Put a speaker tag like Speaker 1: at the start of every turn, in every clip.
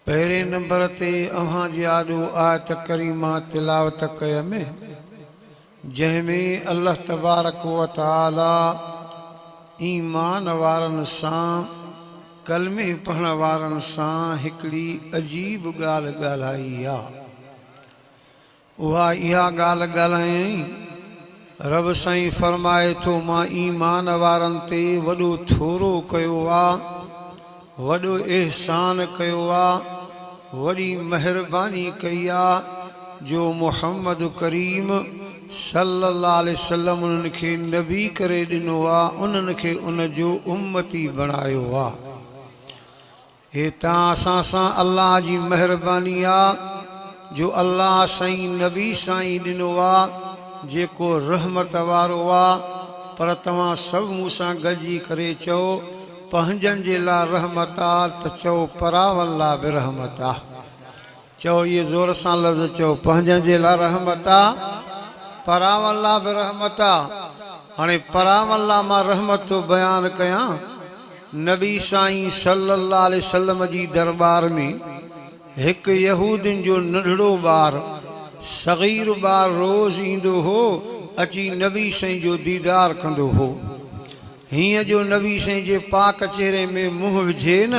Speaker 1: पहले नंबर ते अव्हां जी आॾो आयत करीमा तिलावत कयमि जंहिंमें अल्लाह तबारक व तआला ईमान वारनि सां कलमे पढ़ण वारनि सां हिकिड़ी अजीब ॻाल्हि ॻाल्हाई आहे। उहा इहा ॻाल्हि ॻाल्हायईं, रब साईं फरमाए थो मां ईमान वारनि ते वॾो थोरो कयो आहे, वॾो एहसान कयो आहे, वॾी महिरबानी कई आहे जो मुहम्मद करीम सल्लल्लाहु अलैहि वसल्लम उन्हनि खे नबी करे ॾिनो आहे, उन्हनि खे उन जो उम्मती बणायो आहे। हे तव्हां असां सां अल्लाह जी महिरबानी आहे जो अल्लाह साईं नबी साईं ॾिनो आहे जेको रहमत वारो आहे। पर तव्हां सभु मूंसां गॾिजी करे चओ पंहिंजनि जे लाइ रहमत आहे त चओ परावनि लाइ बि रहमत आहे। चओ इहे ज़ोर सां लफ़्ज़ चओ, पंहिंजनि जे लाइ रहमत आहे, परावनि लाइ बि रहमत आहे। हाणे परावनि लाइ मां रहमत थो बयानु कयां। नबी साईं सल्लल्लाहु अलैहि वसल्लम जी दरबार में हिकु यहूदियुनि जो नंढड़ो ॿारु सग़ीर ॿारु रोज़ ईंदो हो, अची नबी साईं जो दीदार कंदो हो। हीअं जो नबी साईं जे पाक चेहरे में मुंहुं विझे न,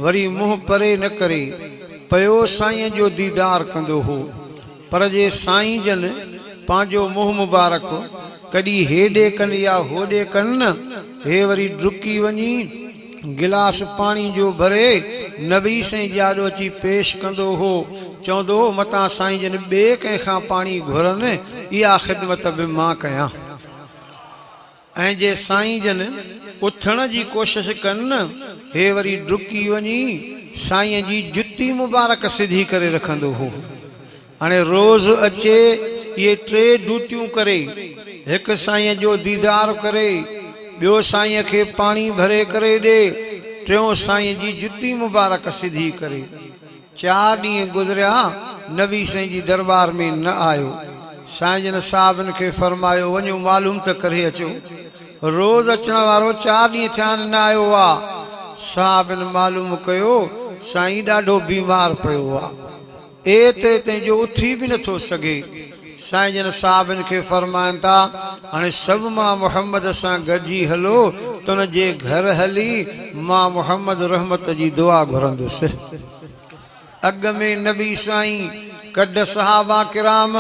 Speaker 1: वरी मुंहुं परे न करे पियो साईं जो दीदार कंदो हो। पर जे साईं जन पंहिंजो मुंहुं मुबारक कॾहिं हेॾे कनि या होॾे कनि न, हे वरी डुकी वञी गिलास पाणी जो भरे नबी साईं जाॾो अची पेश कंदो हो, चवंदो हो मतां साईं जन ॿिए कंहिंखां पाणी घुरनि, इहा ख़िदमत बि मां कयां। ऐं जे साईं जन उथण जी कोशिश कनि न, हे वरी डुकी वञी साईं जी जुती मुबारक सिधी करे रखंदो हो। हाणे रोज़ अचे इहे टे ड्यूटियूं करे, हिकु साईं जो दीदार करे, ॿियो साईं खे पाणी भरे करे ॾे, टियों साईं जी जुती मुबारक सिधी करे। 4 ॾींहं गुज़रिया, नबी साईं जी दरबार में न आयो। साईं जन साहिबनि खे फरमायो वञो मालूम त करे अचो। रोज़ अचण वारो 4 ॾींहं थिया न आयो आहे। साहिबनि मालूम कयो साईं ॾाढो बीमार पियो आहे, एतिरे ताईं जो उथी बि नथो सघे। साईं जन साहिबनि खे फरमाइनि था हाणे सभु मां मुहम्मद सां गॾिजी हलो त हुन जे घर हली मां मुहम्मद रहमत जी दुआ घुरंदुसि। अॻ में नबी साईं कढ सहाबा किराम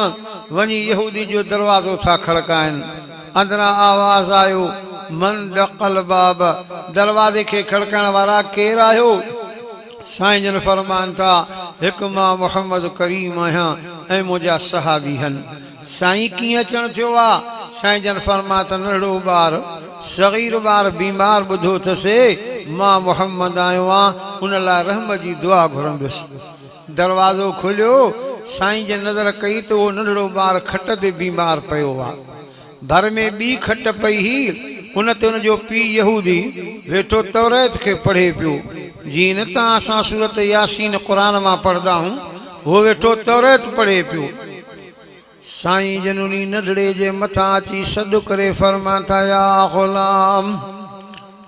Speaker 1: वञी यहूदी जो दरवाज़ो था खड़काइनि। अंदरां आवाज़ आयो मन दक़ल बाब, दरवाज़े खे खड़काइण वारा केरु आहियो? साईं जन फरमाइनि था हिकु मां मुहम्मद करीम आहियां ऐं मुंहिंजा सहाबी आहिनि। साईं कीअं अचणु थियो आहे? साईं जन फरमाया त नंढड़ो ॿारु सग़ीर ॿारु बीमार ॿुधो अथसि, मां मुहम्मद आयो आहियां, उन लाइ रहमत जी दुआ घुरंदुसि। दरवाज़ो खुलियो, साईं जन नज़र कई त उहो नंढड़ो ॿारु खट ते बीमार पियो आहे। भर में ॿी खट पई हुई, उन ते उनजो पीउ यहूदी वेठो तौरेत खे पढ़े पियो। जीअं न तव्हां असां सूरत यासीन क़ुरान मां पढ़ंदा आहियूं, उहो वेठो तौरेत पढ़े पियो। साईं जन उन नंढड़े जे मथां अची सॾु करे फरमाइनि था या ग़ुलाम,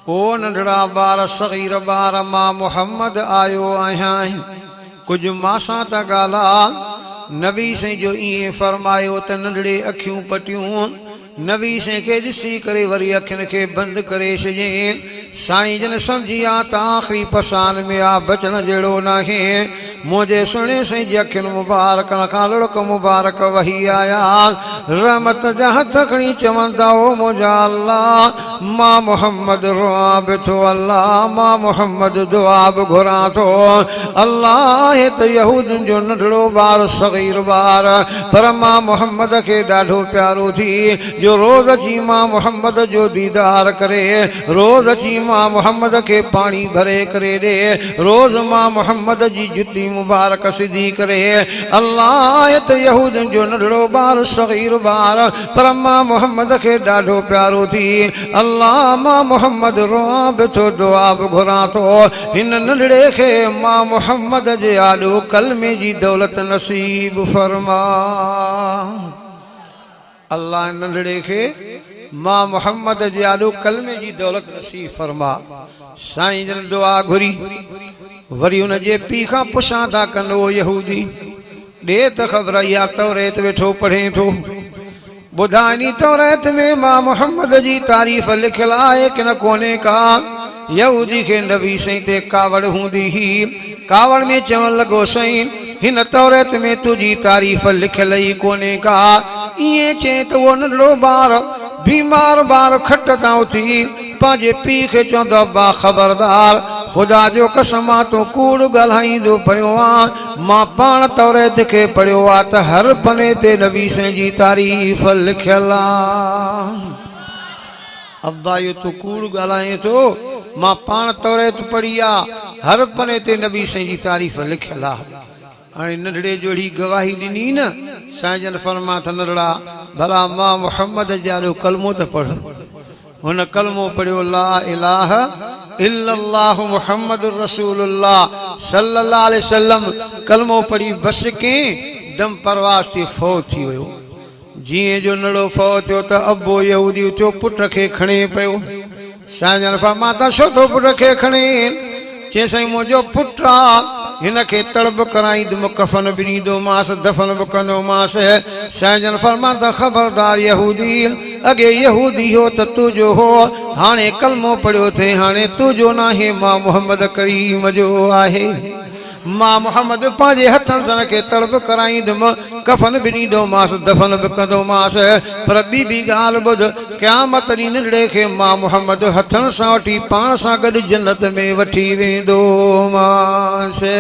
Speaker 1: ओ नंढड़ा ॿार सग़ीर ॿार, मां मुहम्मद आयो आहियां, कुझु मां सां त ॻाल्हाए। नबी साईं जो ईअं फरमायो त नंढड़े अखियूं पटियूं। नबी साईं खे ॾिसी करे वरी अखियुनि खे बंदि करे छॾियईं। साईं जन सम्झी आ त आख़िरी पसान में आ, बचण जहिड़ो नाहे। मुंहिंजे सुहिणे साईं जी अखियुनि मुबारक खां लुड़क मुबारक वही आया, रहमत जा हथ खणी चवंदा हो मुंहिंजा अल्लाह मां मुहम्मद रोआ बि थो, अल्लाह मां मुहम्मद दुआ बि घुरां थो। अल्लाह हे त यहूदियुनि जो नंढड़ो ॿारु सग़ीर ॿारु, पर मां मुहम्मद खे ॾाढो प्यारो थी जो रोज़ अची मां मुहम्मद जो दीदार करे, रोज़ अची मां मुहम्मद खे पाणी भरे करे ॾे, रोज़ मां मुहम्मद जी जुती मुबारक सिधी करे। अल्लाह त यहूदियुनि जो नंढड़ो ॿारु सग़ीर ॿारु, पर मां मुहम्मद खे ॾाढो प्यारो थी। अल्लाह मां मुहम्मद रोआ बि थो, दुआ बि घुरां थो। हिन नंढड़े खे मां मुहम्मद जे आॾो कलमे जी दौलत नसीब फरमा। अल्लाह नंढड़े खे मां मुहम्मद जे आॾो कलमे जी दौलत नसीब फरमा। साईं जन दुआ घुरी, वरी उन जे पीउ खां पुछां था कंदो यहूदी ॾे त ख़बर इहा तौरेत वेठो पढ़े थो ॿुधाइनी तौरेत में मां मोहम्मद जी तारीफ़ लिखियल आहे कि न कोन्हे का यहूदी खे नबी साईं ते कावड़ हूंदी ही कावड़ में चवण लॻो साईं हिन तौरेत में तुंहिंजी तारीफ़ लिखियल ई कोन्हे का ईअं चई त उहो नंढड़ो ॿार बीमार ॿार खट तां उथी पंहिंजे पीउ खे चवंदो बा ख़बरदार ख़ुदा जो कसम मां तूं कूड़ ॻाल्हाईंदो पियो आहे मां पाण तौरेत खे पढ़ियो आहे त हर पने ते नबी साईं जी तारीफ़ लिखियल आहे अब्बा इहो तूं कूड़ ॻाल्हाए थो मां पाण तौरेत पढ़ी आहे हर पने ते नबी साईं जी तारीफ़ लिखियल आहे हाणे नंढड़े जो अहिड़ी गवाही ॾिनी न साईं जन फरमा त नंढड़ा भला मां मोहम्मद जाॾो कलमो त पढ़ हुन कलमो पढ़ियो ला इलाहा इल्लल्लाह मुहम्मद रसूलुल्लाह सल्लल्लाहु अलैहि वसल्लम कलमो पढ़ी बस के दम परवास थी फौत थी वियो जीअं जो नड़ो फौत थियो त अबो यहूदी उथियो पुट खे खणे पियो साईं जन फरमा त छो थो पुट खे खणे चई साईं मुंहिंजो पुटु आहे हिन खे तड़प कराईंदुमि कफन बि ॾींदोमांसि दफ़न बि कंदोमांसि साईं जन फरमा त ख़बरदार यहूदी अॻे यहूदी हो त तुंहिंजो हो हाणे कलमो पढ़ियो थिए हाणे तुंहिंजो नाहे मां मोहम्मद करीम जो आहे मां मोहम्मद पंहिंजे हथनि सां खे तड़प कराईंदुमि कफन बि ॾींदोमांसि दफ़न बि कंदोमांसि पर ॿी बि ॻाल्हि ॿुध क़यामत ॾींहुं नंढड़े खे मां मोहम्मद हथनि सां वठी पाण सां गॾु जन्नत में वठी वेंदोमांसि